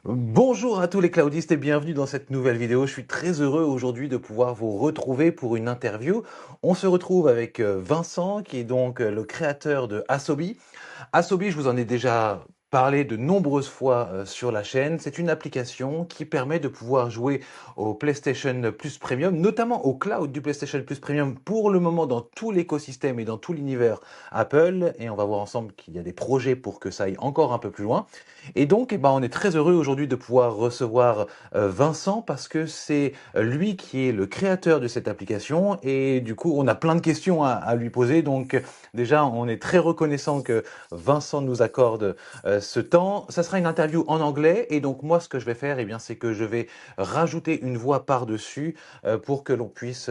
Bonjour à tous les cloudistes et bienvenue dans cette nouvelle vidéo. Je suis très heureux aujourd'hui de pouvoir vous retrouver pour une interview. On se retrouve avec Vincent qui est donc le créateur de Asobi. Asobi, je vous en ai déjà parlé de nombreuses fois sur la chaîne. C'est une application qui permet de pouvoir jouer au PlayStation Plus Premium, notamment au cloud du PlayStation Plus Premium pour le moment dans tout l'écosystème et dans tout l'univers Apple. Et on va voir ensemble qu'il y a des projets pour que ça aille encore un peu plus loin. Et donc, eh ben, on est très heureux aujourd'hui de pouvoir recevoir Vincent parce que c'est lui qui est le créateur de cette application et du coup, on a plein de questions à lui poser. Donc, déjà, on est très reconnaissant que Vincent nous accorde ce temps. Ça sera une interview en anglais et donc moi, ce que je vais faire, eh bien, c'est que je vais rajouter une voix par-dessus pour que l'on puisse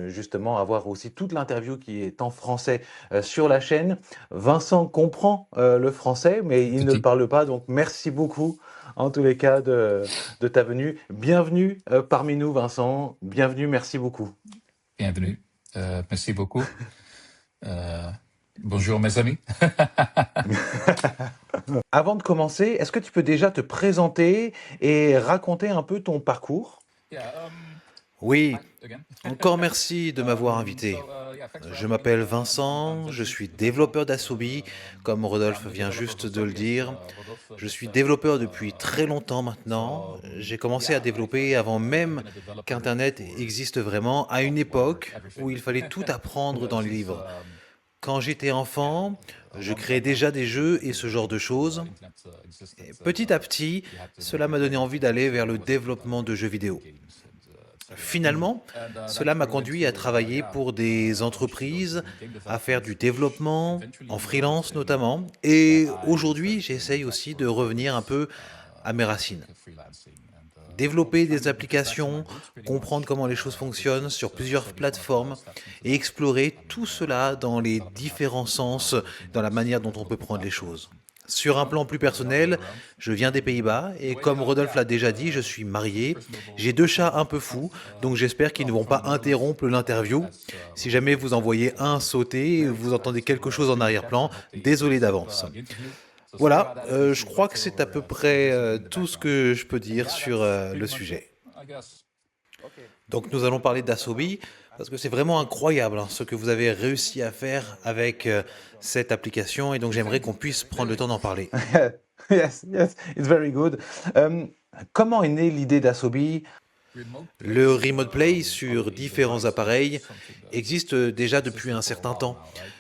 justement avoir aussi toute l'interview qui est en français sur la chaîne. Vincent comprend le français, mais il ne le Tutti. parle pas, donc merci beaucoup en tous les cas de ta venue. Bienvenue parmi nous, Vincent. Bienvenue, merci beaucoup. Bienvenue. Merci beaucoup. Euh, Bonjour mes amis. Avant de commencer, est-ce que tu peux déjà te présenter et raconter un peu ton parcours? Yeah, Oui, hi again. encore merci de m'avoir invité. Yeah, thanks for Je having me. m'appelle I'm Vincent, je Vincent. suis développeur And d'Asobi, comme yeah, Rodolphe I'm the vient developer of juste de le Asobi, as dire. Rodolphe Je just suis said. développeur depuis très longtemps maintenant. J'ai commencé à Yeah, développer avant I've même been a developer qu'Internet for existe vraiment, à une for époque où everything il fallait tout apprendre dans les since livres. Quand j'étais yeah, enfant, a je long créais time now. déjà des jeux et ce genre Before de choses. internet existed, Et petit à petit, you had to cela m'a donné create envie games. d'aller So vers I le was développement de jeux vidéo. games and etc. Hmm. Finalement, And that cela m'a grew conduit à into travailler yeah, pour des a bunch of jobs entreprises, in game à faire development, du which développement, en eventually freelance resulted in notamment. that Et I aujourd'hui, started going j'essaye back aussi for de a few revenir un years, peu à mes racines. like freelancing and well, Développer trying des to get back to my applications, roots pretty comprendre much, comment les choses which fonctionnent is sur plusieurs study one of the plateformes steps into et that. explorer I tout mean, cela dans les developing apps différents now sens, working dans la with manière dont on peut multiple prendre les platforms. choses. Sur un Well, plan plus the other way personnel, around. je viens des Pays-Bas The et way, comme Rodolphe yeah, l'a déjà dit, je suis marié. first of all, J'ai deux chats un compliment peu myself. fous, donc j'espère qu'ils ne Well, vont from pas the Netherlands, interrompre l'interview. as Si Rodolphe jamais already vous en said, voyez un sauter, very vous entendez excited to quelque chose en be with cats. I arrière-plan, hope they désolé accept d'avance. the interview. So sorry Voilà, about that if je you crois wait que c'est à peu or près listen in the tout ce background. que je peux And dire yeah, sur that's le pretty much it, sujet. I guess. Donc nous allons parler d'Asobi, parce que c'est vraiment incroyable ce que vous avez réussi à faire avec cette application, et donc j'aimerais qu'on puisse prendre le temps d'en parler. Yes, yes, it's very good. Comment est née l'idée d'Asobi? Remote Le play Remote Play on sur a différents device is appareils something that's existe déjà depuis existed un for a certain while temps. now, right?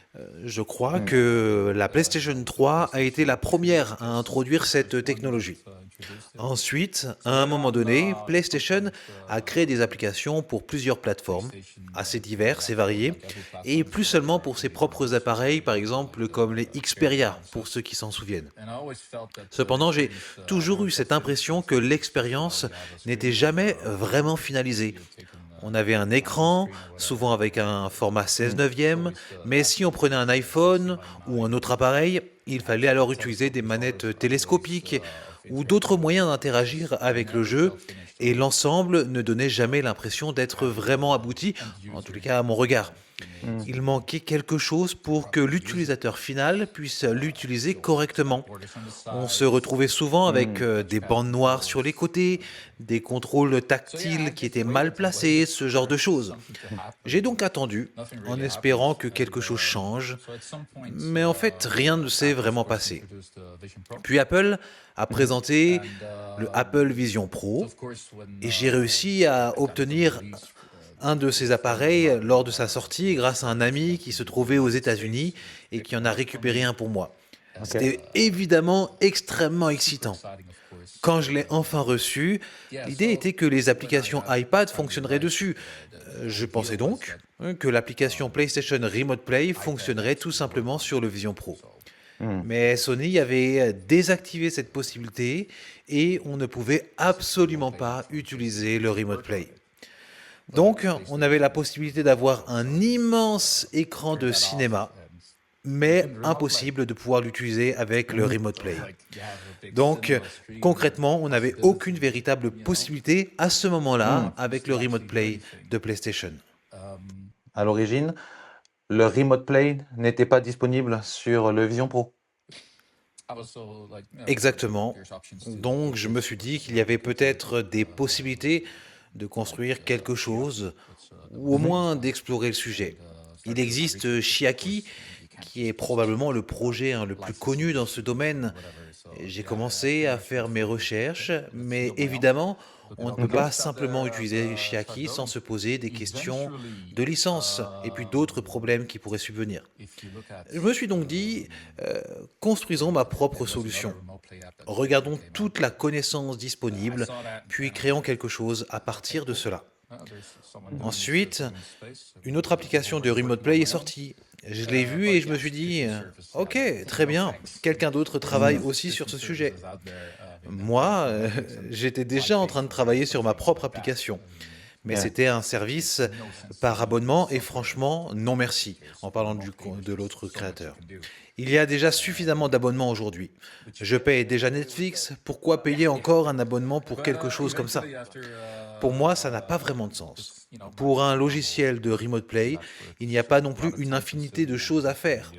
Je crois Hmm. que la And PlayStation the 3 a été PlayStation la 3 première was à just introduire the cette first one technologie. that introduced it. Ensuite, So à un later moment on, donné, some PlayStation point, a créé des applications pour plusieurs plateformes, PlayStation assez came diverses et around for variées, like every et platform plus for seulement like pour ses maybe propres 6 appareils, par years, exemple like comme les period of Xperia, time. So, pour ceux qui s'en souviennent. and I always felt that Cependant, j'ai experience toujours never eu cette got finished impression on que stage. So l'expérience you have a n'était screen jamais with vraiment finalisée. you're taking On avait un a full écran, screen or whatever, souvent avec un format and 16 Hmm. it's neuvième, always mais last si on minute prenait un like 60 iPhone by ou un 9 autre appareil, il fallait alors utiliser des telescope is always manettes always télescopiques of ou d'autres interest, moyens but it d'interagir just avec le never jeu, felt finished et or l'ensemble ne donnait jamais l'impression d'être having vraiment abouti, end en tous les user cas à mon regard. being able Hmm. Il to manquait quelque chose pour que properly use it. l'utilisateur final puisse l'utiliser So we had correctement. borders on the On se sides, retrouvait souvent avec Hmm. des touchpad bandes noires sur les controls. côtés, des contrôles So yeah, I tactiles qui just étaient mal placés, ce genre de for choses. something to J'ai happen, donc but attendu, nothing en really happened. espérant que And quelque chose change, so at some point, mais en fait rien ne s'est Apple of vraiment course passé. introduced the Vision Pro, Puis Apple a Mhm. présenté and le Apple Vision so Pro, of course when et j'ai réussi à that got obtenir released, un de ces there was a appareils lot lors de more sa sortie grâce à un ami qui se expectations in the trouvait aux United États-Unis States, et big qui en a numbers for récupéré me, un pour moi. and Ok. C'était évidemment extrêmement super excitant. exciting of course. Quand je l'ai enfin reçu, Yeah, l'idée so était que les when I applications had iPad found the fonctionneraient device, dessus. the Je idea pensais was donc that que l'application PlayStation Remote Play iPad fonctionnerait apps tout could work simplement on sur le it. Vision Pro. So Hmm. Mais Sony avait désactivé cette possibilité et on ne pouvait absolument pas utiliser le Remote Play. Donc, on avait la possibilité d'avoir un immense écran turn de that off, cinéma, and you mais can remote play. impossible de pouvoir l'utiliser avec le Mhm. Remote Play. Like you have a big Donc, cinema screen concrètement, on with n'avait aucune possibilities, véritable you know, possibilité à ce moment-là Hmm. avec to le Remote actually do Play anything. de PlayStation. Um, À l'origine, le Remote Play n'était pas disponible sur le Vision Pro. Exactement. Donc, je me suis dit qu'il y avait peut-être des possibilités de construire quelque chose, ou au Mhm. moins d'explorer le sujet. Il existe Chiaki, qui est probablement le projet le plus connu dans ce domaine. J'ai commencé à faire mes recherches, mais évidemment, on ne peut Ok. pas simplement utiliser Chiaki sans se poser des questions de licence et puis d'autres problèmes qui pourraient subvenir. Je me suis donc dit, construisons ma propre solution. Regardons toute la connaissance disponible, puis créons quelque chose à partir de cela. Ensuite, une autre application de Remote Play est sortie. Je l'ai vue et je me suis dit, ok, très bien, quelqu'un d'autre travaille aussi sur ce sujet. Moi, j'étais déjà en train de travailler sur ma propre application, mais Ouais. c'était un service par abonnement et franchement, non merci, en parlant de l'autre créateur. Il y a déjà suffisamment d'abonnements aujourd'hui. Je paye déjà Netflix, pourquoi payer encore un abonnement pour quelque chose comme ça? Pour moi, ça n'a pas vraiment de sens. Pour un logiciel de Remote Play, il n'y a pas non plus une infinité de choses à faire.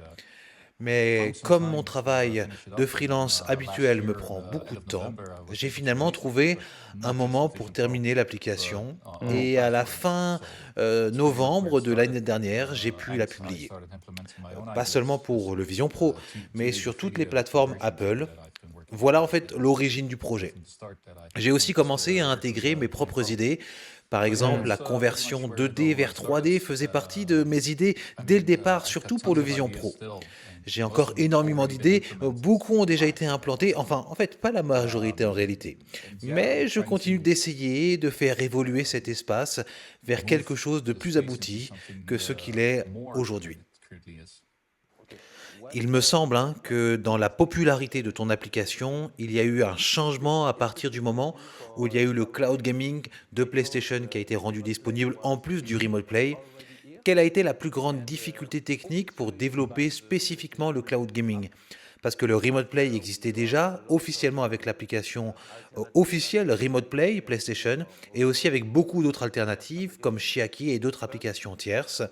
Mais comme mon travail de freelance habituel me prend beaucoup de temps, j'ai finalement trouvé un moment pour terminer l'application Mhm. et à la fin novembre de l'année dernière, j'ai pu la publier. Pas seulement pour le Vision Pro, mais sur toutes les plateformes Apple. Voilà en fait l'origine du projet. J'ai aussi commencé à intégrer mes propres idées. Par exemple, Mhm. la conversion 2D vers 3D faisait partie de mes idées dès le départ, surtout pour le Vision Pro. J'ai encore énormément d'idées, beaucoup ont déjà été implantées, enfin en fait pas la majorité en réalité. Mais je continue d'essayer de faire évoluer cet espace vers quelque chose de plus abouti que ce qu'il est aujourd'hui. Il me semble que dans la popularité de ton application, il y a eu un changement à partir du moment où il y a eu le cloud gaming de PlayStation qui a été rendu disponible en plus du Remote Play. Quelle a été la plus grande difficulté technique pour développer spécifiquement le cloud gaming? Parce que le Remote Play existait déjà officiellement avec l'application officielle Remote Play PlayStation et aussi avec beaucoup d'autres alternatives comme Chiaki et d'autres applications tierces.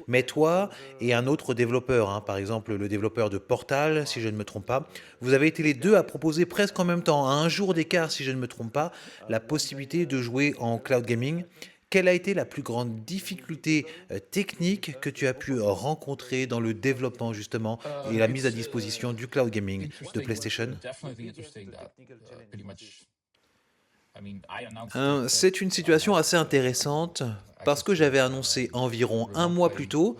Mais toi et un autre développeur, par exemple le développeur de Portal, si je ne me trompe pas, vous avez été les deux à proposer presque en même temps, à un jour d'écart si je ne me trompe pas, la possibilité de jouer en cloud gaming. Quelle a été la plus grande difficulté technique que tu as pu rencontrer dans le développement justement et la mise à disposition du cloud gaming de PlayStation? C'est une situation assez intéressante parce que j'avais annoncé environ un mois plus tôt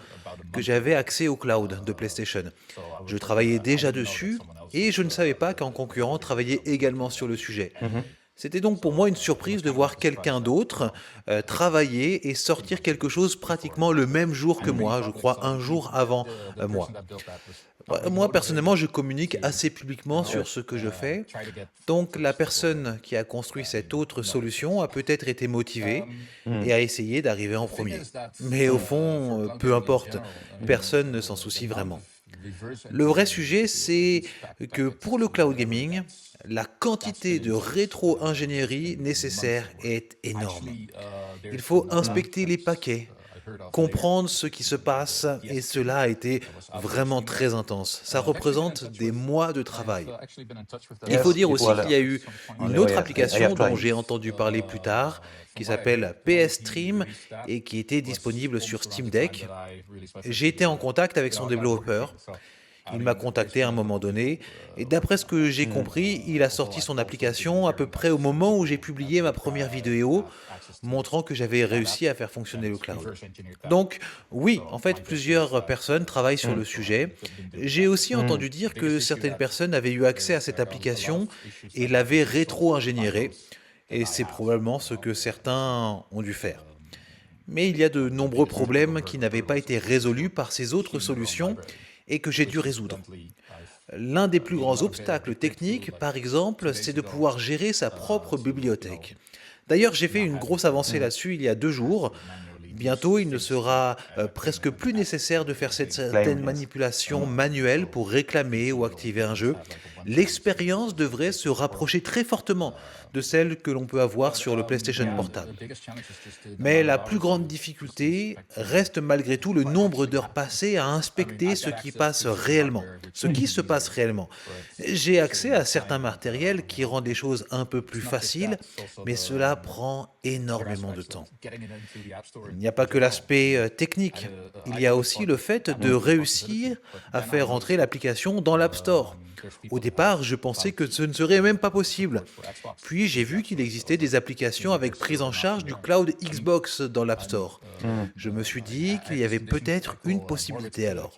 que j'avais accès au cloud de PlayStation. Je travaillais déjà dessus et je ne savais pas qu'un concurrent travaillait également sur le sujet. Mhm. C'était donc pour moi une surprise de voir quelqu'un d'autre travailler et sortir quelque chose pratiquement le même jour que moi, je crois un jour avant moi. Moi, personnellement, je communique assez publiquement sur ce que je fais. Donc, la personne qui a construit cette autre solution a peut-être été motivée et Mhm. a essayé d'arriver en premier. Mais au fond, peu importe, personne ne s'en soucie vraiment. Le vrai sujet, c'est que pour le cloud gaming, la quantité de rétro-ingénierie nécessaire est énorme. Il faut Mhm. inspecter les paquets, comprendre ce qui se passe, et cela a été vraiment très intense. Ça représente des mois de travail. Il faut Yes. dire aussi qu'il Voilà. y a eu une Oh, autre yeah. I application dont applied. j'ai entendu parler plus tard, qui s'appelle PS Stream et qui était disponible sur Steam Deck. J'ai été en contact avec son développeur. Il m'a contacté à un moment donné et d'après ce que j'ai Mhm. compris, il a sorti son application à peu près au moment où j'ai publié ma première vidéo montrant que j'avais réussi à faire fonctionner le cloud. Donc oui, en fait, plusieurs personnes travaillent sur le Mhm. sujet. J'ai aussi Mhm. entendu dire que certaines personnes avaient eu accès à cette application et l'avaient rétro-ingénierée, et c'est probablement ce que certains ont dû faire. Mais il y a de nombreux problèmes qui n'avaient pas été résolus par ces autres solutions et que j'ai dû résoudre. L'un des plus grands obstacles techniques, par exemple, c'est de pouvoir gérer sa propre bibliothèque. D'ailleurs, j'ai fait une grosse avancée Mhm. là-dessus il y a 2 jours. Bientôt, il ne sera presque plus nécessaire de faire cette certaine Claim, yes. manipulation manuelle pour réclamer ou activer un jeu. l'expérience devrait se rapprocher très fortement de celle que l'on peut avoir sur le PlayStation Portable. Mais la plus grande difficulté reste malgré tout le nombre d'heures passées à inspecter ce qui passe réellement, ce qui se passe réellement. J'ai accès à certains matériels qui rendent les choses un peu plus faciles, mais cela prend énormément de temps. Il n'y a pas que l'aspect technique, il y a aussi le fait de réussir à faire entrer l'application dans l'App Store. Au départ, je pensais que ce ne serait même pas possible. Puis j'ai vu qu'il existait des applications avec prise en charge du cloud Xbox dans l'App Store. Je me suis dit qu'il y avait peut-être une possibilité alors.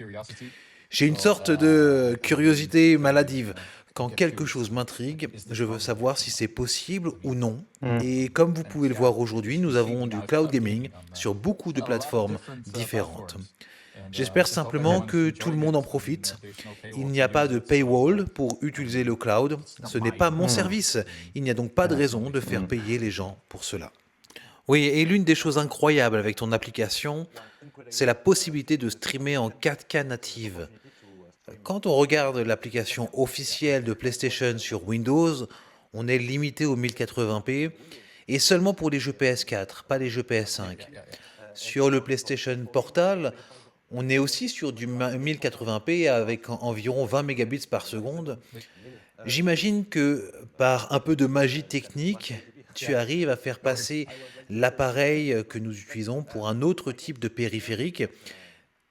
J'ai une sorte de curiosité maladive. Quand quelque chose m'intrigue, je veux savoir si c'est possible ou non. Et comme vous pouvez le voir aujourd'hui, nous avons du cloud gaming sur beaucoup de plateformes différentes. J'espère simplement que tout le monde en profite. Il n'y a pas de paywall pour utiliser le cloud. Ce n'est pas mon service. Il n'y a donc pas de raison de faire payer les gens pour cela. Oui, et l'une des choses incroyables avec ton application, c'est la possibilité de streamer en 4K native. Quand on regarde l'application officielle de PlayStation sur Windows, on est limité au 1080p et seulement pour les jeux PS4, pas les jeux PS5. Sur le PlayStation Portal, on est aussi sur du 1080p avec environ 20 mégabits par seconde. J'imagine que par un peu de magie technique, tu arrives à faire passer l'appareil que nous utilisons pour un autre type de périphérique.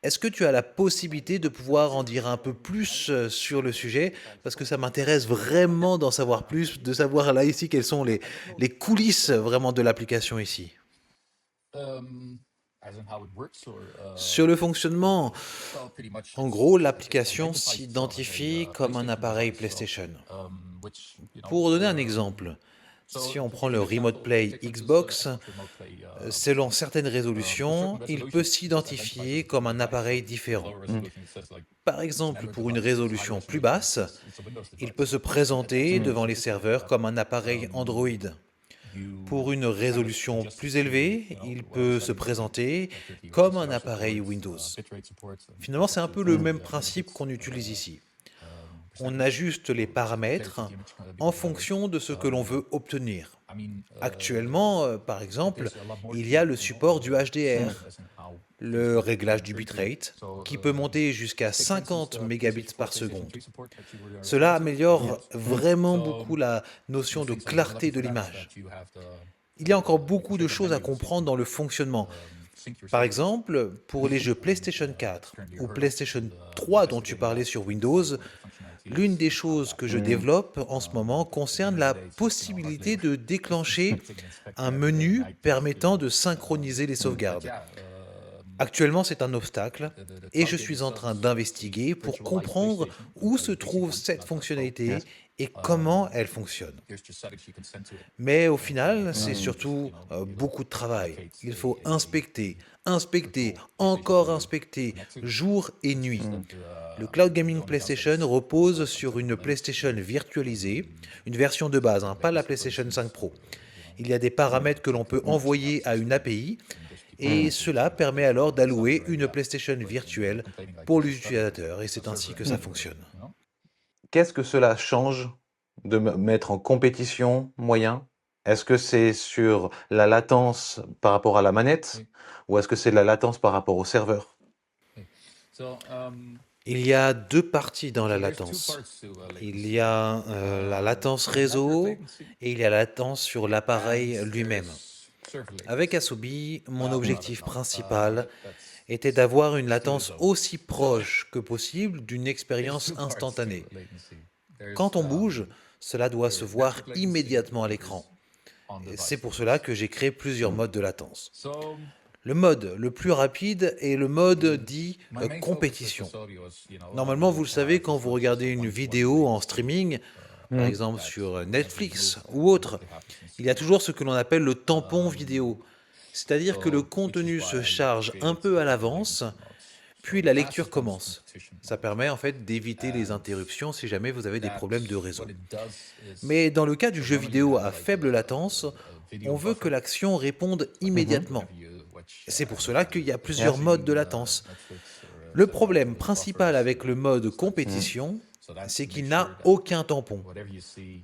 Est-ce que tu as la possibilité de pouvoir en dire un peu plus sur le sujet? Parce que ça m'intéresse vraiment d'en savoir plus, de savoir là ici quelles sont les coulisses vraiment de l'application ici. Sur le fonctionnement, en gros, l'application s'identifie comme un appareil PlayStation. Pour donner un exemple, si on prend le Remote Play Xbox, selon certaines résolutions, il peut s'identifier comme un appareil différent. Par exemple, pour une résolution plus basse, il peut se présenter devant les serveurs comme un appareil Android. Pour une résolution plus élevée, il peut se présenter comme un appareil Windows. Finalement, c'est un peu le même principe qu'on utilise ici. On ajuste les paramètres en fonction de ce que l'on veut obtenir. Actuellement, par exemple, il y a le support du HDR, le réglage du bitrate, qui peut monter jusqu'à 50 mégabits par seconde. Cela améliore vraiment beaucoup la notion de clarté de l'image. Il y a encore beaucoup de choses à comprendre dans le fonctionnement. Par exemple, pour les jeux PlayStation 4 ou PlayStation 3 dont tu parlais sur Windows, l'une des choses que je développe en ce moment concerne la possibilité de déclencher un menu permettant de synchroniser les sauvegardes. Actuellement, c'est un obstacle et je suis en train d'investiguer pour comprendre où se trouve cette fonctionnalité et comment elle fonctionne. Mais au final, c'est surtout beaucoup de travail. Il faut inspecter, encore inspecter, jour et nuit. Le Cloud Gaming PlayStation repose sur une PlayStation virtualisée, une version de base, pas la PlayStation 5 Pro. Il y a des paramètres que l'on peut envoyer à une API et cela permet alors d'allouer une PlayStation virtuelle pour l'utilisateur et c'est ainsi que ça fonctionne. Qu'est-ce que cela change de mettre en compétition moyen? Est-ce que c'est sur la latence par rapport à la manette ou est-ce que c'est la latence par rapport au serveur? Il y a deux parties dans la latence. Il y a la latence réseau et il y a la latence sur l'appareil lui-même. Avec Asobi, mon objectif principal était d'avoir une latence aussi proche que possible d'une expérience instantanée. Quand on bouge, cela doit se voir immédiatement à l'écran. C'est pour cela que j'ai créé plusieurs modes de latence. Le mode le plus rapide est le mode dit compétition. Normalement, vous le savez, quand vous regardez une vidéo en streaming, par exemple sur Netflix ou autre, il y a toujours ce que l'on appelle le tampon vidéo. C'est-à-dire que le contenu se charge un peu à l'avance, puis la lecture commence. Ça permet en fait d'éviter les interruptions si jamais vous avez des problèmes de réseau. Mais dans le cas du jeu vidéo à faible latence, on veut que l'action réponde immédiatement. C'est pour cela qu'il y a plusieurs modes de latence. Le problème principal avec le mode compétition c'est qu'il n'a aucun tampon.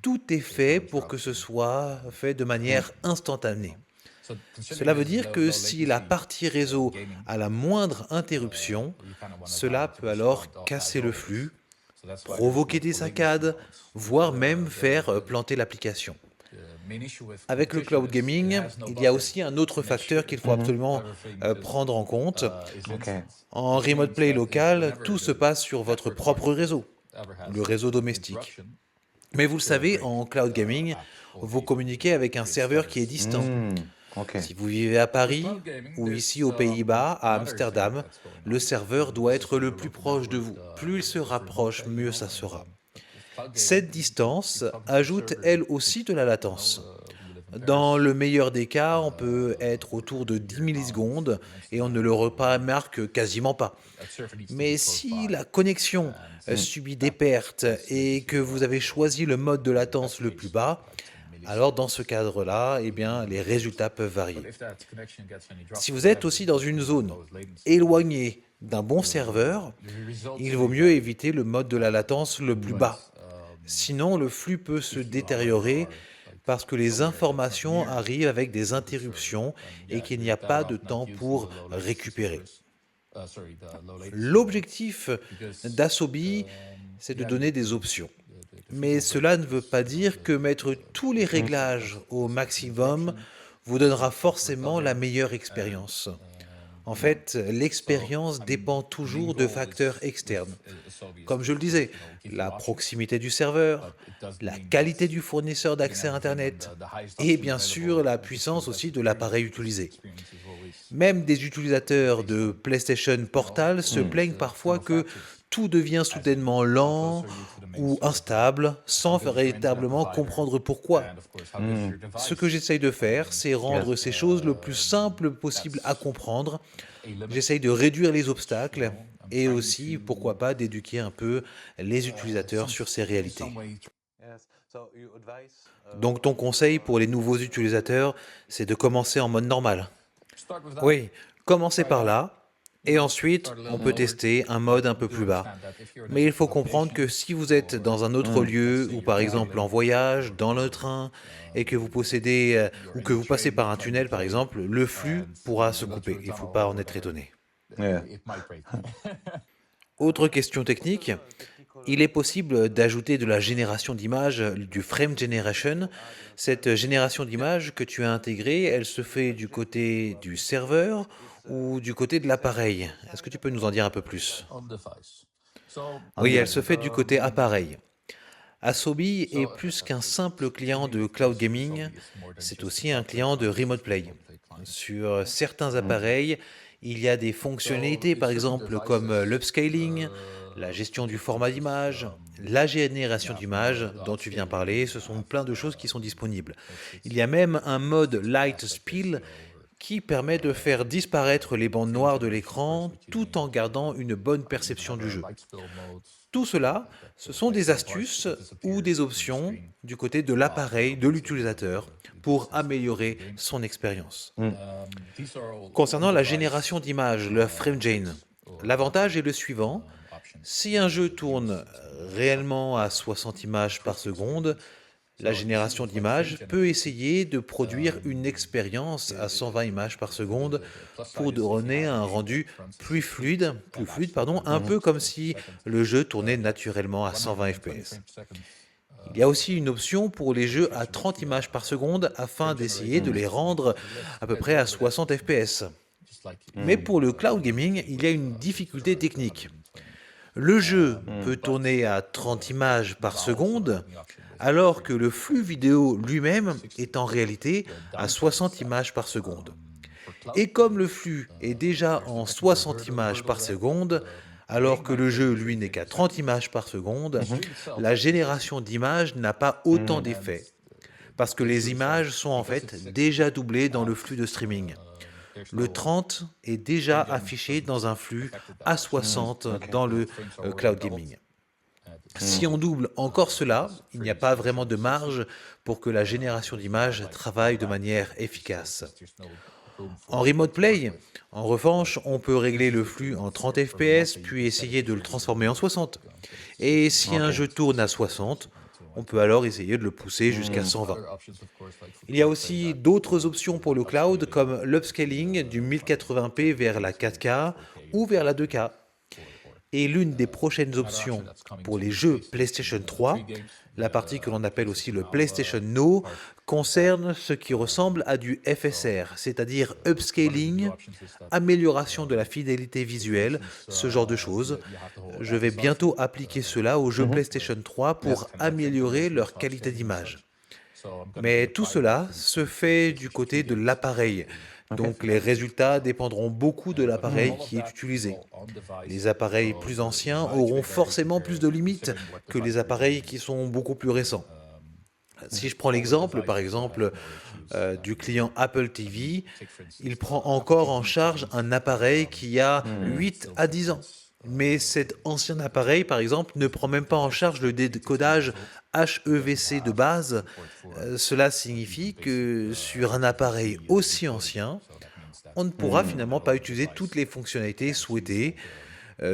Tout est fait pour que ce soit fait de manière instantanée. Cela veut dire que si la partie réseau a la moindre interruption, cela peut alors casser le flux, provoquer des saccades, voire même faire planter l'application. Avec le cloud gaming, il y a aussi un autre facteur qu'il faut absolument prendre en compte. Ok. En remote play local, tout se passe sur votre propre réseau, le réseau domestique. Mais vous le savez, en cloud gaming, vous communiquez avec un serveur qui est distant. Ok. Si vous vivez à Paris ou ici aux Pays-Bas, à Amsterdam, le serveur doit être le plus proche de vous. Plus il se rapproche, mieux ça sera. Cette distance ajoute elle aussi de la latence. Dans le meilleur des cas, on peut être autour de 10 millisecondes et on ne le remarque quasiment pas. Mais si la connexion subit des pertes et que vous avez choisi le mode de latence le plus bas, alors dans ce cadre-là, eh bien, les résultats peuvent varier. Si vous êtes aussi dans une zone éloignée d'un bon serveur, il vaut mieux éviter le mode de la latence le plus bas. Sinon, le flux peut se détériorer parce que les informations arrivent avec des interruptions et qu'il n'y a pas de temps pour récupérer. L'objectif d'Asobi, c'est de donner des options. Mais cela ne veut pas dire que mettre tous les réglages au maximum vous donnera forcément la meilleure expérience. En fait, l'expérience dépend toujours de facteurs externes. Comme je le disais, la proximité du serveur, la qualité du fournisseur d'accès à Internet et bien sûr la puissance aussi de l'appareil utilisé. Même des utilisateurs de PlayStation Portal se plaignent parfois que tout devient soudainement lent ou instable sans véritablement comprendre pourquoi. Ce que j'essaye de faire, c'est rendre ces choses le plus simple possible à comprendre. J'essaye de réduire les obstacles et aussi, pourquoi pas, d'éduquer un peu les utilisateurs sur ces réalités. Donc ton conseil pour les nouveaux utilisateurs, c'est de commencer en mode normal. Oui, commencez par là. Et ensuite, on peut tester un mode un peu plus bas. Mais il faut comprendre que si vous êtes dans un autre lieu, ou par exemple en voyage, dans le train, et que vous possédez, ou que vous passez par un tunnel par exemple, le flux pourra se couper. Il ne faut pas en être étonné. Yeah. Autre question technique, il est possible d'ajouter de la génération d'images, du frame generation. Cette génération d'images que tu as intégrée, elle se fait du côté du serveur ou du côté de l'appareil. Est-ce que tu peux nous en dire un peu plus? Oui, elle se fait du côté appareil. Asobi est plus qu'un simple client de cloud gaming, c'est aussi un client de remote play. Sur certains appareils, il y a des fonctionnalités, par exemple comme l'upscaling, la gestion du format d'image, la génération d'images dont tu viens parler, ce sont plein de choses qui sont disponibles. Il y a même un mode Light Spill qui permet de faire disparaître les bandes noires de l'écran tout en gardant une bonne perception du jeu. Tout cela, ce sont des astuces ou des options du côté de l'appareil de l'utilisateur pour améliorer son expérience. Concernant la génération d'images, le FrameGen, l'avantage est le suivant. Si un jeu tourne réellement à 60 images par seconde, la génération d'images peut essayer de produire une expérience à 120 images par seconde pour donner un rendu plus fluide, un peu comme si le jeu tournait naturellement à 120 fps. Il y a aussi une option pour les jeux à 30 images par seconde afin d'essayer de les rendre à peu près à 60 fps. Mais pour le cloud gaming, il y a une difficulté technique. Le jeu peut tourner à 30 images par seconde, alors que le flux vidéo lui-même est en réalité à 60 images par seconde. Et comme le flux est déjà en 60 images par seconde, alors que le jeu, lui, n'est qu'à 30 images par seconde, la génération d'images n'a pas autant d'effet, parce que les images sont en fait déjà doublées dans le flux de streaming. Le 30 est déjà affiché dans un flux à 60 dans le cloud gaming. Si on double encore cela, il n'y a pas vraiment de marge pour que la génération d'images travaille de manière efficace. En Remote Play, en revanche, on peut régler le flux en 30 fps, puis essayer de le transformer en 60. Et si un Ok. jeu tourne à 60, on peut alors essayer de le pousser jusqu'à 120. Il y a aussi d'autres options pour le cloud, comme l'upscaling du 1080p vers la 4K ou vers la 2K. Et l'une des prochaines options pour les jeux PlayStation 3, la partie que l'on appelle aussi le PlayStation Now, concerne ce qui ressemble à du FSR, c'est-à-dire upscaling, amélioration de la fidélité visuelle, ce genre de choses. Je vais bientôt appliquer cela aux jeux Mhm. PlayStation 3 pour améliorer leur qualité d'image. Mais tout cela se fait du côté de l'appareil. Ok. Donc les résultats dépendront beaucoup de l'appareil qui est utilisé. Les appareils plus anciens auront forcément plus de limites que les appareils qui sont beaucoup plus récents. Si je prends l'exemple, par exemple, du client Apple TV, il prend encore en charge un appareil qui a 8 à 10 ans. Mais cet ancien appareil, par exemple, ne prend même pas en charge le décodage HEVC de base. Cela signifie que sur un appareil aussi ancien, on ne pourra finalement pas utiliser toutes les fonctionnalités souhaitées,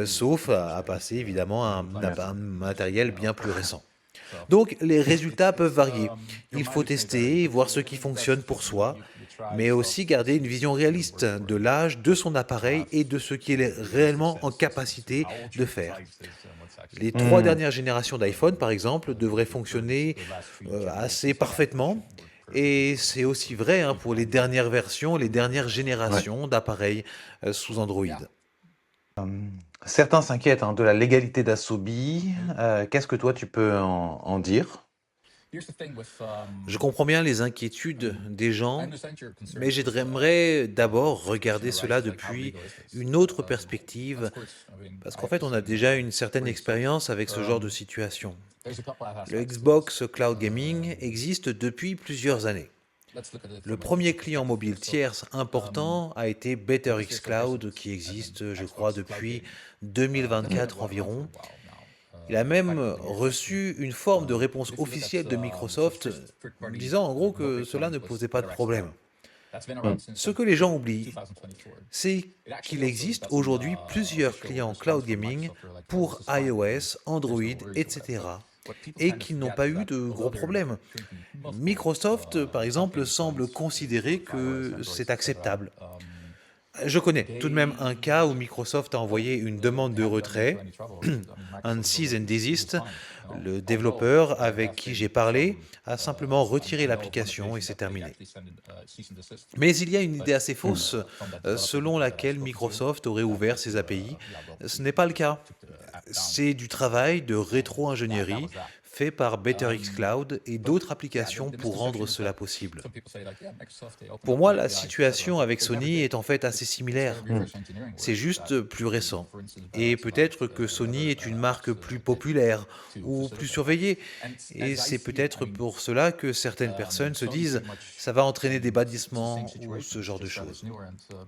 sauf à passer évidemment à un matériel bien plus récent. Donc les résultats peuvent varier. Il faut tester et voir ce qui fonctionne pour soi, mais aussi garder une vision réaliste de l'âge de son appareil et de ce qu'il est réellement en capacité de faire. Les 3 dernières générations d'iPhone, par exemple, devraient fonctionner assez parfaitement. Et c'est aussi vrai pour les dernières versions, les dernières Ouais. générations d'appareils sous Android. Certains s'inquiètent de la légalité d'Asobi. Qu'est-ce que toi tu peux en dire? Je comprends bien les inquiétudes des gens, mais j'aimerais d'abord regarder cela depuis une autre perspective, parce qu'en fait, on a déjà une certaine expérience avec ce genre de situation. Le Xbox Cloud Gaming existe depuis plusieurs années. Le premier client mobile tierce important a été BetterX Cloud, qui existe, je crois, depuis 2024 environ. Il a même reçu une forme de réponse officielle de Microsoft disant en gros que cela ne posait pas de problème. Ce que les gens oublient, c'est qu'il existe aujourd'hui plusieurs clients cloud gaming pour iOS, Android, etc. et qui n'ont pas eu de gros problèmes. Microsoft, par exemple, semble considérer que c'est acceptable. Je connais tout de même un cas où Microsoft a envoyé une demande de retrait, un cease and desist. Le développeur avec qui j'ai parlé a simplement retiré l'application et c'est terminé. Mais il y a une idée assez fausse selon laquelle Microsoft aurait ouvert ses API. Ce n'est pas le cas. C'est du travail de rétro-ingénierie fait par BetterX Cloud et d'autres applications pour rendre cela possible. Pour moi, la situation avec Sony est en fait assez similaire. C'est juste plus récent. Et peut-être que Sony est une marque plus populaire ou plus surveillée. Et c'est peut-être pour cela que certaines personnes se disent ça va entraîner des bannissements ou ce genre de choses.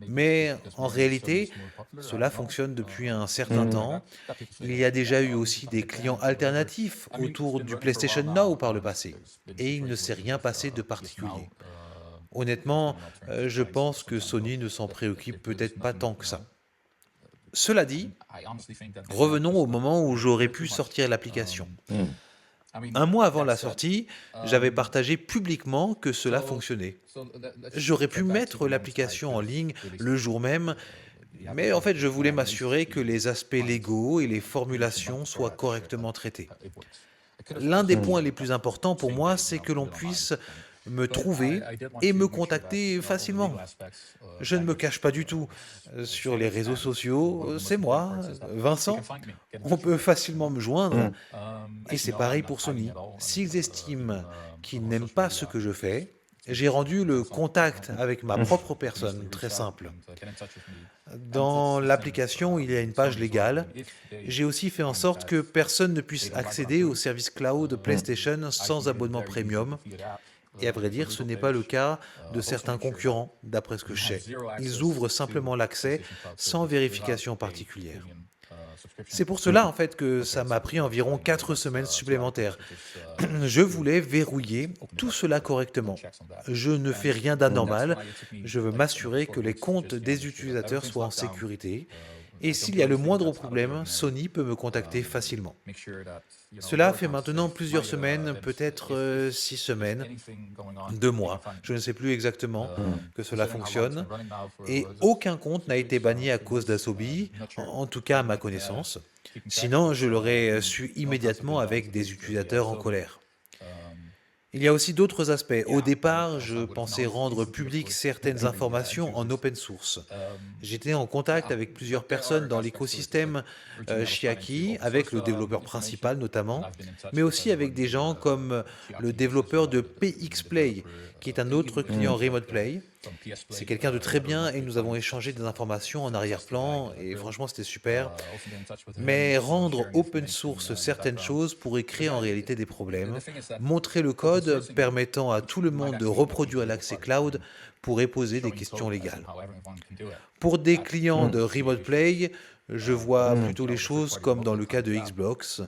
Mais en réalité, cela fonctionne depuis un certain temps. Il y a déjà eu aussi des clients alternatifs autour du PlayStation Now par le passé. Et il ne s'est rien passé de particulier. Honnêtement, je pense que Sony ne s'en préoccupe peut-être pas tant que ça. Cela dit, revenons au moment où j'aurais pu sortir l'application. Un mois avant la sortie, j'avais partagé publiquement que cela fonctionnait. J'aurais pu mettre l'application en ligne le jour même, mais en fait, je voulais m'assurer que les aspects légaux et les formulations soient correctement traités. L'un des points les plus importants pour moi, c'est que l'on puisse me trouver et me contacter facilement. Je ne me cache pas du tout. Sur les réseaux sociaux, c'est moi, Vincent. On peut facilement me joindre. Et c'est pareil pour Sony. S'ils estiment qu'ils n'aiment pas ce que je fais, j'ai rendu le contact avec ma propre personne, très simple. Dans l'application, il y a une page légale. J'ai aussi fait en sorte que personne ne puisse accéder au service cloud PlayStation sans abonnement premium. Et à vrai dire, ce n'est pas le cas de certains concurrents, d'après ce que je sais. Ils ouvrent simplement l'accès sans vérification particulière. C'est pour cela en fait que ça m'a pris environ 4 semaines supplémentaires. Je voulais verrouiller tout cela correctement. Je ne fais rien d'anormal. Je veux m'assurer que les comptes des utilisateurs soient en sécurité. Et s'il y a le moindre problème, Sony peut me contacter facilement. Cela fait maintenant plusieurs semaines, peut-être 6 semaines, 2 mois, je ne sais plus exactement que cela fonctionne. Et aucun compte n'a été banni à cause d'Asobi, en tout cas à ma connaissance. Sinon, je l'aurais su immédiatement avec des utilisateurs en colère. Il y a aussi d'autres aspects. Au départ, je pensais rendre publiques certaines informations en open source. J'étais en contact avec plusieurs personnes dans l'écosystème Chiaki, avec le développeur principal notamment, mais aussi avec des gens comme le développeur de PXPlay, qui est un autre client Remote Play. C'est quelqu'un de très bien et nous avons échangé des informations en arrière-plan et franchement c'était super. Mais rendre open source certaines choses pourrait créer en réalité des problèmes. Montrer le code permettant à tout le monde de reproduire l'accès cloud pourrait poser des questions légales. Pour des clients de Remote Play, je vois plutôt les choses comme dans le cas de Xbox.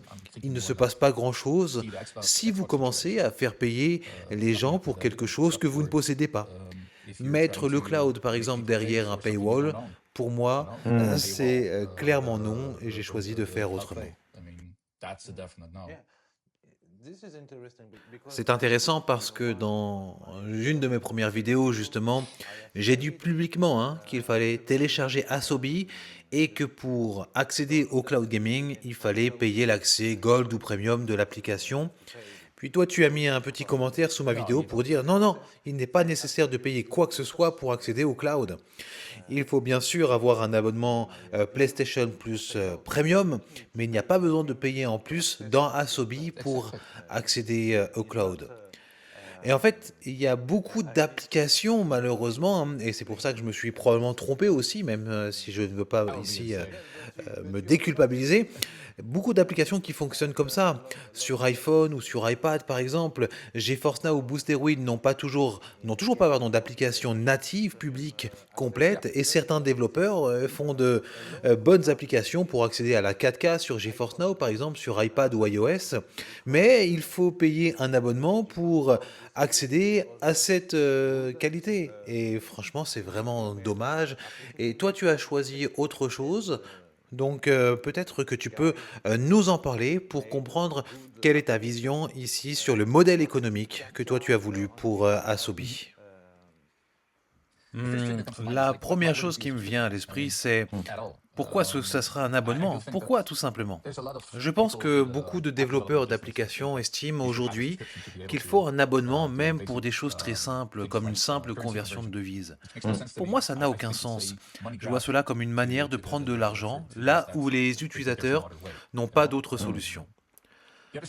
Il ne se passe pas grand-chose si vous commencez à faire payer les gens pour quelque chose que vous ne possédez pas. Mettre le cloud, par exemple, derrière un paywall, pour moi, c'est clairement non et j'ai choisi de faire autrement. C'est intéressant parce que dans une de mes premières vidéos, justement, j'ai dit publiquement qu'il fallait télécharger Asobi et que pour accéder au cloud gaming, il fallait payer l'accès Gold ou Premium de l'application. Puis toi, tu as mis un petit commentaire sous ma vidéo pour dire non, non, il n'est pas nécessaire de payer quoi que ce soit pour accéder au cloud. Il faut bien sûr avoir un abonnement PlayStation Plus Premium, mais il n'y a pas besoin de payer en plus dans Asobi pour accéder au cloud. Et en fait, il y a beaucoup d'applications, malheureusement, et c'est pour ça que je me suis probablement trompé aussi, même si je ne veux pas ici me déculpabiliser. Beaucoup d'applications qui fonctionnent comme ça, sur iPhone ou sur iPad par exemple. GeForce Now ou Boosteroid n'ont toujours pas d'application native publique complète et certains développeurs font de bonnes applications pour accéder à la 4K sur GeForce Now par exemple, sur iPad ou iOS, mais il faut payer un abonnement pour accéder à cette qualité. Et franchement, c'est vraiment dommage. Et toi, tu as choisi autre chose. Donc peut-être que tu peux nous en parler pour comprendre quelle est ta vision ici sur le modèle économique que toi tu as voulu pour Asobi. La première chose qui me vient à l'esprit, c'est pourquoi ça sera un abonnement? Pourquoi tout simplement? Je pense que beaucoup de développeurs d'applications estiment aujourd'hui qu'il faut un abonnement même pour des choses très simples, comme une simple conversion de devise. Pour moi, ça n'a aucun sens. Je vois cela comme une manière de prendre de l'argent là où les utilisateurs n'ont pas d'autre solution.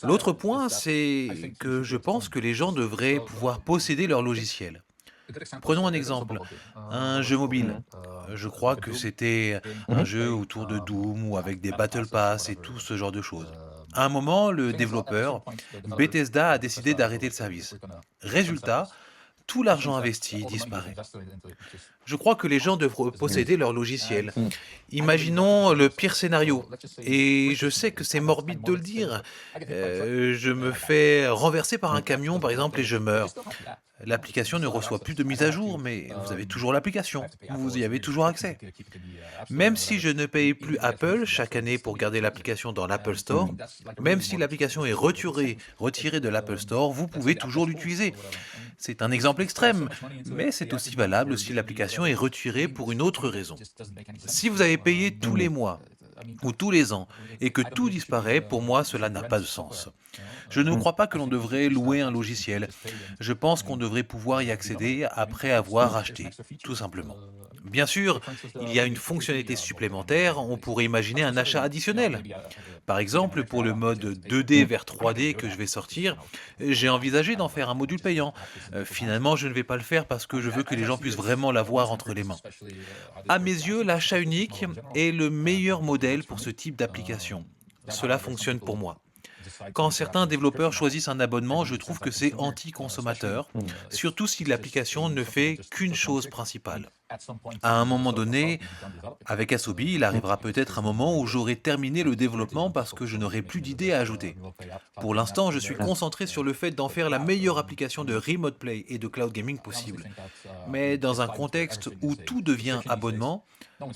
L'autre point, c'est que je pense que les gens devraient pouvoir posséder leur logiciel. Prenons un exemple, un jeu mobile. Je crois que c'était un jeu autour de Doom ou avec des Battle Pass et tout ce genre de choses. À un moment, le développeur, Bethesda, a décidé d'arrêter le service. Résultat, tout l'argent investi disparaît. Je crois que les gens devraient posséder leur logiciel. Imaginons le pire scénario. Et je sais que c'est morbide de le dire. Je me fais renverser par un camion, par exemple, et je meurs. L'application ne reçoit plus de mise à jour, mais vous avez toujours l'application. Vous y avez toujours accès. Même si je ne paye plus Apple chaque année pour garder l'application dans l'Apple Store, même si l'application est retirée de l'Apple Store, vous pouvez toujours l'utiliser. C'est un exemple extrême, mais c'est aussi valable si l'application est retirée pour une autre raison. Si vous avez payé tous les mois ou tous les ans et que tout disparaît, pour moi, cela n'a pas de sens. Je ne crois pas que l'on devrait louer un logiciel. Je pense qu'on devrait pouvoir y accéder après avoir acheté, tout simplement. Bien sûr, il y a une fonctionnalité supplémentaire, on pourrait imaginer un achat additionnel. Par exemple, pour le mode 2D vers 3D que je vais sortir, j'ai envisagé d'en faire un module payant. Finalement, je ne vais pas le faire parce que je veux que les gens puissent vraiment l'avoir entre les mains. À mes yeux, l'achat unique est le meilleur modèle pour ce type d'application. Cela fonctionne pour moi. Quand certains développeurs choisissent un abonnement, je trouve que c'est anti-consommateur, surtout si l'application ne fait qu'une chose principale. À un moment donné, avec Asobi, il arrivera peut-être un moment où j'aurai terminé le développement parce que je n'aurai plus d'idées à ajouter. Pour l'instant, je suis concentré sur le fait d'en faire la meilleure application de Remote Play et de cloud gaming possible. Mais dans un contexte où tout devient abonnement,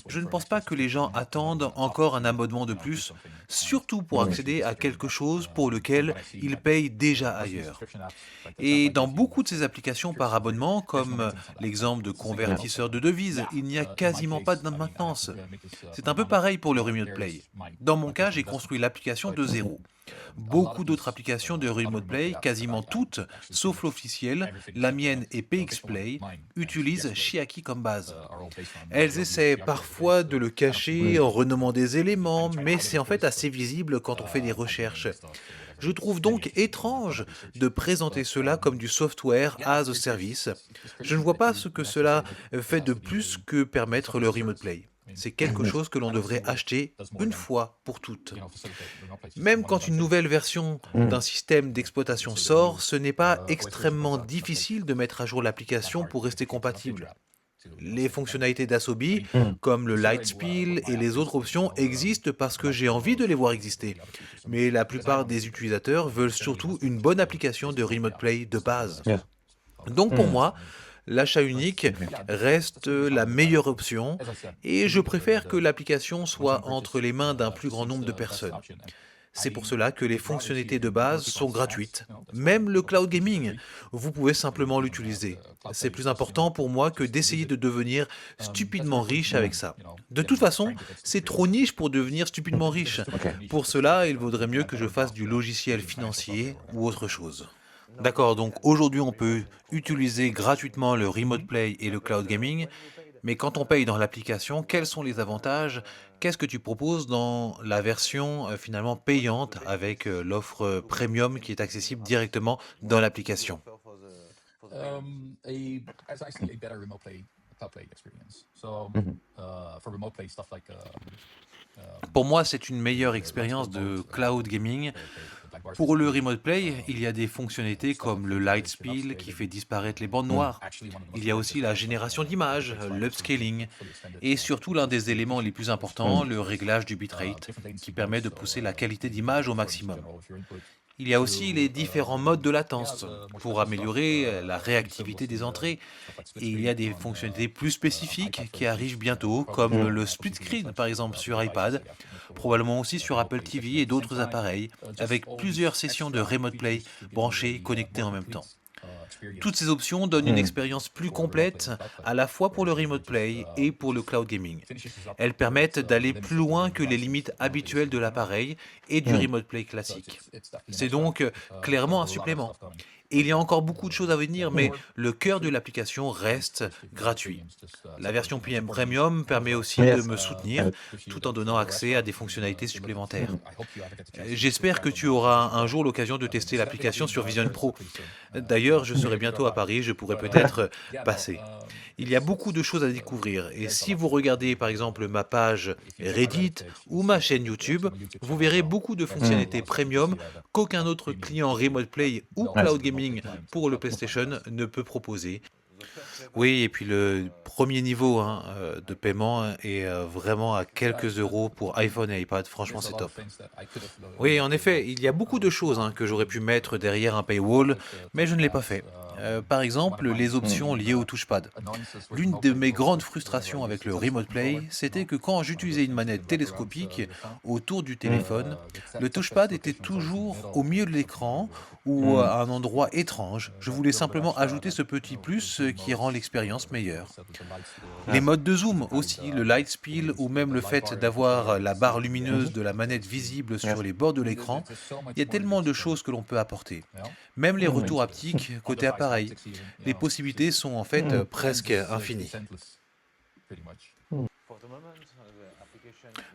je ne pense pas que les gens attendent encore un abonnement de plus, surtout pour accéder à quelque chose pour lequel ils payent déjà ailleurs. Et dans beaucoup de ces applications par abonnement, comme l'exemple de convertisseur de devises, il n'y a quasiment pas de maintenance. C'est un peu pareil pour le Remote Play. Dans mon cas, j'ai construit l'application de zéro. Beaucoup d'autres applications de Remote Play, quasiment toutes, sauf l'officielle, la mienne et PX Play, utilisent Chiaki comme base. Elles essaient parfois de le cacher en renommant des éléments, mais c'est en fait assez visible quand on fait des recherches. Je trouve donc étrange de présenter cela comme du software as a service. Je ne vois pas ce que cela fait de plus que permettre le Remote Play. C'est quelque chose que l'on devrait acheter une fois pour toutes. Même quand une nouvelle version d'un système d'exploitation sort, ce n'est pas extrêmement difficile de mettre à jour l'application pour rester compatible. Les fonctionnalités d'Asobi, comme le Lightspiel et les autres options, existent parce que j'ai envie de les voir exister. Mais la plupart des utilisateurs veulent surtout une bonne application de Remote Play de base. Donc pour moi, l'achat unique reste la meilleure option et je préfère que l'application soit entre les mains d'un plus grand nombre de personnes. C'est pour cela que les fonctionnalités de base sont gratuites. Même le cloud gaming, vous pouvez simplement l'utiliser. C'est plus important pour moi que d'essayer de devenir stupidement riche avec ça. De toute façon, c'est trop niche pour devenir stupidement riche. Pour cela, il vaudrait mieux que je fasse du logiciel financier ou autre chose. D'accord, donc aujourd'hui on peut utiliser gratuitement le Remote Play et le cloud gaming, mais quand on paye dans l'application, quels sont les avantages? Qu'est-ce que tu proposes dans la version finalement payante avec l'offre premium qui est accessible directement dans l'application? Pour moi, c'est une meilleure expérience de cloud gaming. Pour le Remote Play, il y a des fonctionnalités comme le Lightspiel qui fait disparaître les bandes noires. Il y a aussi la génération d'images, l'upscaling, et surtout l'un des éléments les plus importants, le réglage du bitrate, qui permet de pousser la qualité d'image au maximum. Il y a aussi les différents modes de latence pour améliorer la réactivité des entrées. Et il y a des fonctionnalités plus spécifiques qui arrivent bientôt, comme le split screen par exemple sur iPad, probablement aussi sur Apple TV et d'autres appareils, avec plusieurs sessions de Remote Play branchées, connectées en même temps. Toutes ces options donnent une expérience plus complète à la fois pour le Remote Play et pour le cloud gaming. Elles permettent d'aller plus loin que les limites habituelles de l'appareil et du Remote Play classique. C'est donc clairement un supplément. Et il y a encore beaucoup de choses à venir, mais le cœur de l'application reste gratuit. La version PM Premium permet aussi de me soutenir tout en donnant accès à des fonctionnalités supplémentaires. J'espère que tu auras un jour l'occasion de tester l'application sur Vision Pro. D'ailleurs, je serai bientôt à Paris, je pourrais peut-être passer. Il y a beaucoup de choses à découvrir et si vous regardez par exemple ma page Reddit ou ma chaîne YouTube, vous verrez beaucoup de fonctionnalités premium qu'aucun autre client Remote Play ou Cloud Gaming pour le PlayStation ne peut proposer. Oui, et puis le premier niveau de paiement est vraiment à quelques euros pour iPhone et iPad. Franchement, c'est top. Oui, en effet, il y a beaucoup de choses que j'aurais pu mettre derrière un paywall, mais je ne l'ai pas fait. Par exemple, les options liées au touchpad. L'une de mes grandes frustrations avec le Remote Play, c'était que quand j'utilisais une manette télescopique autour du téléphone, le touchpad était toujours au milieu de l'écran ou à un endroit étrange. Je voulais simplement ajouter ce petit plus qui rend l'expérience meilleure. Les modes de zoom aussi, le light spill ou même le fait d'avoir la barre lumineuse de la manette visible sur les bords de l'écran, il y a tellement de choses que l'on peut apporter. Même les retours haptiques côté appareil. Les possibilités sont en fait presque infinies.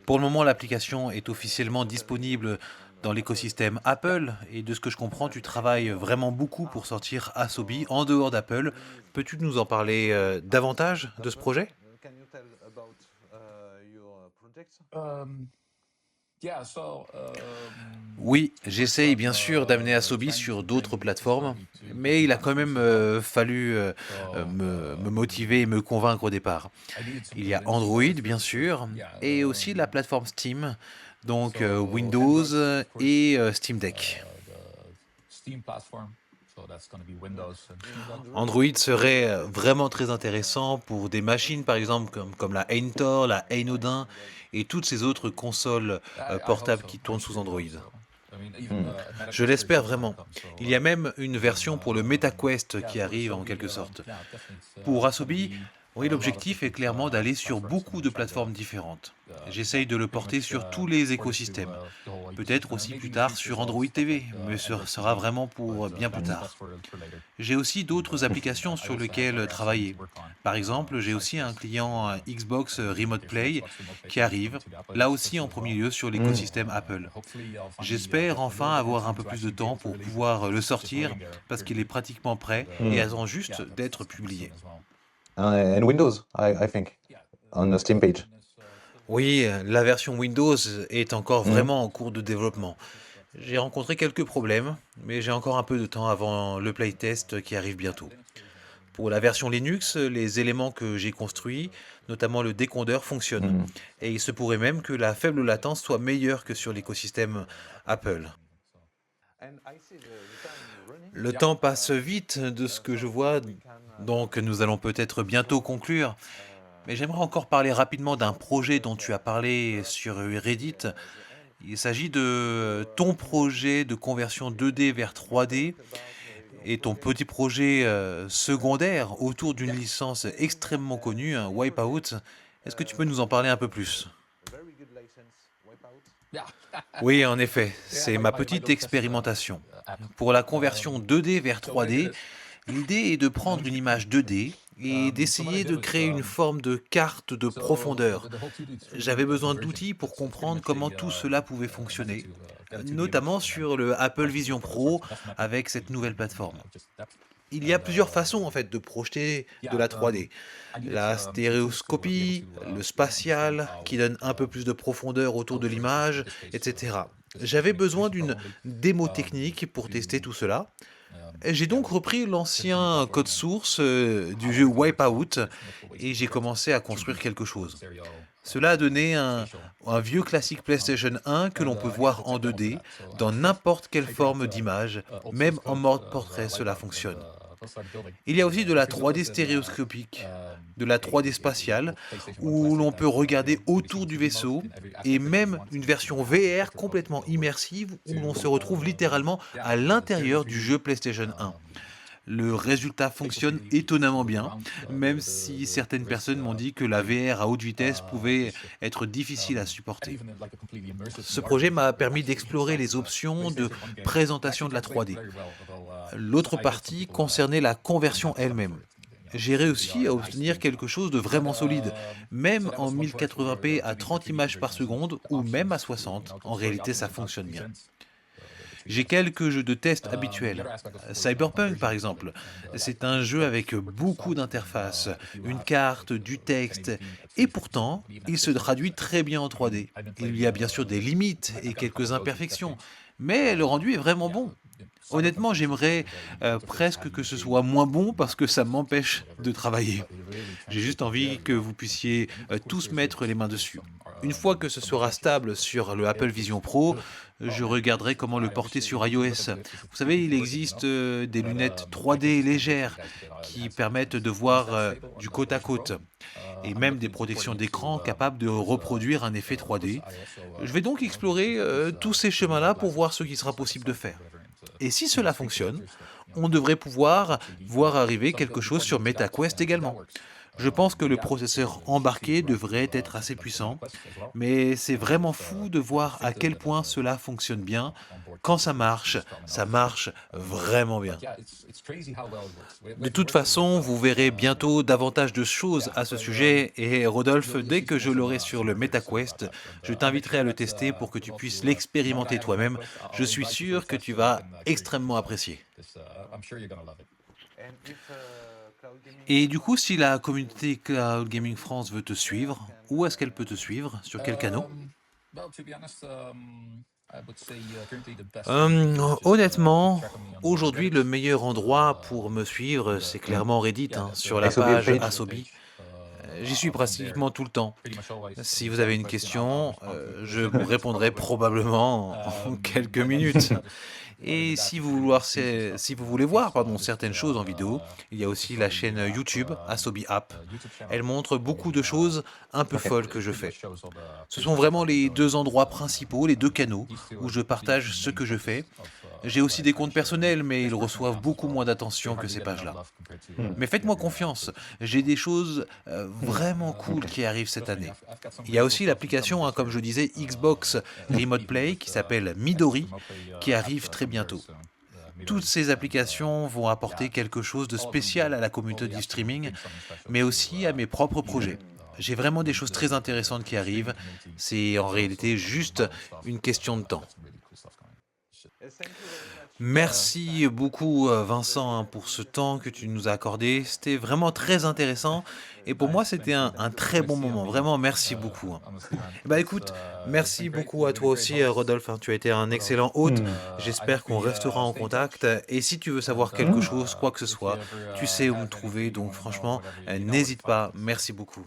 Pour le moment, l'application est officiellement disponible dans l'écosystème Apple et de ce que je comprends, tu travailles vraiment beaucoup pour sortir Asobi en dehors d'Apple. Peux-tu nous en parler davantage de ce projet? Oui, j'essaye bien sûr d'amener Asobi sur d'autres plateformes, mais il a quand même fallu me motiver et me convaincre au départ. Il y a Android, bien sûr, et aussi la plateforme Steam, donc Windows et Steam Deck. Android serait vraiment très intéressant pour des machines, par exemple, comme la Aintor, la Ainodin et toutes ces autres consoles portables qui tournent sous Android. Hmm. Je l'espère vraiment. Il y a même une version pour le MetaQuest qui arrive en quelque sorte. Pour Asobi, oui, l'objectif est clairement d'aller sur beaucoup de plateformes différentes. J'essaye de le porter sur tous les écosystèmes. Peut-être aussi plus tard sur Android TV, mais ce sera vraiment pour bien plus tard. J'ai aussi d'autres applications sur lesquelles travailler. Par exemple, j'ai aussi un client Xbox Remote Play qui arrive, là aussi en premier lieu sur Hmm. l'écosystème Apple. J'espère enfin avoir un peu plus de temps pour pouvoir le sortir parce qu'il est pratiquement prêt et Hmm. attend juste d'être publié. And Windows, I think, on the Steam page. Oui, la version Windows est encore Hmm. vraiment en cours de développement. J'ai rencontré quelques problèmes, mais j'ai encore un peu de temps avant le playtest qui arrive bientôt. Pour la version Linux, les éléments que j'ai construits, notamment le décompteur, fonctionnent. Hmm. Et il se pourrait même que la faible latence soit meilleure que sur l'écosystème Apple. Le temps passe vite de ce que je vois, donc nous allons peut-être bientôt conclure. Mais j'aimerais encore parler rapidement d'un projet dont tu as parlé sur Reddit. Il s'agit de ton projet de conversion 2D vers 3D et ton petit projet secondaire autour d'une licence extrêmement connue, un Wipeout. Est-ce que tu peux nous en parler un peu plus? Oui, en effet, c'est ma petite expérimentation. Pour la conversion 2D vers 3D, l'idée est de prendre une image 2D et d'essayer de créer une forme de carte de profondeur. J'avais besoin d'outils pour comprendre comment tout cela pouvait fonctionner, notamment sur le Apple Vision Pro avec cette nouvelle plateforme. Il y a plusieurs façons en fait de projeter de la 3D. La stéréoscopie, le spatial, qui donne un peu plus de profondeur autour de l'image, etc. J'avais besoin d'une démo technique pour tester tout cela. J'ai donc repris l'ancien code source du jeu Wipeout et j'ai commencé à construire quelque chose. Cela a donné un vieux classique PlayStation 1 que l'on peut voir en 2D dans n'importe quelle forme d'image, même en mode portrait, cela fonctionne. Il y a aussi de la 3D stéréoscopique, de la 3D spatiale, où l'on peut regarder autour du vaisseau, et même une version VR complètement immersive où l'on se retrouve littéralement à l'intérieur du jeu PlayStation 1. Le résultat fonctionne étonnamment bien, même si certaines personnes m'ont dit que la VR à haute vitesse pouvait être difficile à supporter. Ce projet m'a permis d'explorer les options de présentation de la 3D. L'autre partie concernait la conversion elle-même. J'ai réussi à obtenir quelque chose de vraiment solide, même en 1080p à 30 images par seconde ou même à 60. En réalité, ça fonctionne bien. J'ai quelques jeux de test habituels. Cyberpunk, par exemple. C'est un jeu avec beaucoup d'interfaces, une carte, du texte, et pourtant, il se traduit très bien en 3D. Il y a bien sûr des limites et quelques imperfections, mais le rendu est vraiment bon. Honnêtement, j'aimerais presque que ce soit moins bon parce que ça m'empêche de travailler. J'ai juste envie que vous puissiez tous mettre les mains dessus. Une fois que ce sera stable sur le Apple Vision Pro, je regarderai comment le porter sur iOS. Vous savez, il existe des lunettes 3D légères qui permettent de voir du côte à côte et même des protections d'écran capables de reproduire un effet 3D. Je vais donc explorer tous ces chemins-là pour voir ce qui sera possible de faire. Et si cela fonctionne, on devrait pouvoir voir arriver quelque chose sur MetaQuest également. Je pense que le processeur embarqué devrait être assez puissant, mais c'est vraiment fou de voir à quel point cela fonctionne bien. Quand ça marche vraiment bien. De toute façon, vous verrez bientôt davantage de choses à ce sujet et Rodolphe, dès que je l'aurai sur le MetaQuest, je t'inviterai à le tester pour que tu puisses l'expérimenter toi-même. Je suis sûr que tu vas extrêmement apprécier. Et du coup, si la communauté Cloud Gaming France veut te suivre, où est-ce qu'elle peut te suivre? Sur quel canal? Honnêtement, aujourd'hui, le meilleur endroit pour me suivre, c'est clairement Reddit, hein, sur la Asobi page page. Asobi. J'y suis pratiquement tout le temps. Si vous avez une question, je vous répondrai probablement en quelques minutes. Et si vous voulez voir certaines choses en vidéo, il y a aussi la chaîne YouTube Asobi App. Elle montre beaucoup de choses un peu folles que je fais. Ce sont vraiment les deux endroits principaux, les deux canaux où je partage ce que je fais. J'ai aussi des comptes personnels, mais ils reçoivent beaucoup moins d'attention que ces pages-là. Mais faites-moi confiance, j'ai des choses vraiment cool qui arrivent cette année. Il y a aussi l'application, hein, comme je disais, Xbox Remote Play qui s'appelle Midori, qui arrive très bientôt. Toutes ces applications vont apporter quelque chose de spécial à la communauté du streaming, mais aussi à mes propres projets. J'ai vraiment des choses très intéressantes qui arrivent. C'est en réalité juste une question de temps. Merci beaucoup Vincent hein, pour ce temps que tu nous as accordé. C'était vraiment très intéressant et pour moi c'était un très bon moment. Vraiment merci beaucoup. Hein. Bah écoute, merci beaucoup à toi aussi Rodolphe. Hein. Tu as été un excellent hôte. J'espère qu'on restera en contact. Et si tu veux savoir quelque chose, quoi que ce soit, tu sais où me trouver. Donc franchement, n'hésite pas. Merci beaucoup.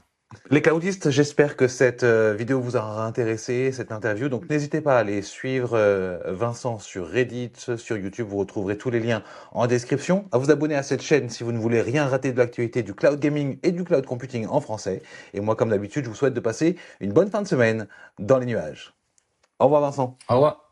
Les cloudistes, j'espère que cette vidéo vous aura intéressé, cette interview. Donc n'hésitez pas à aller suivre Vincent sur Reddit, sur YouTube. Vous retrouverez tous les liens en description. À vous abonner à cette chaîne si vous ne voulez rien rater de l'actualité du cloud gaming et du cloud computing en français. Et moi, comme d'habitude, je vous souhaite de passer une bonne fin de semaine dans les nuages. Au revoir Vincent. Au revoir.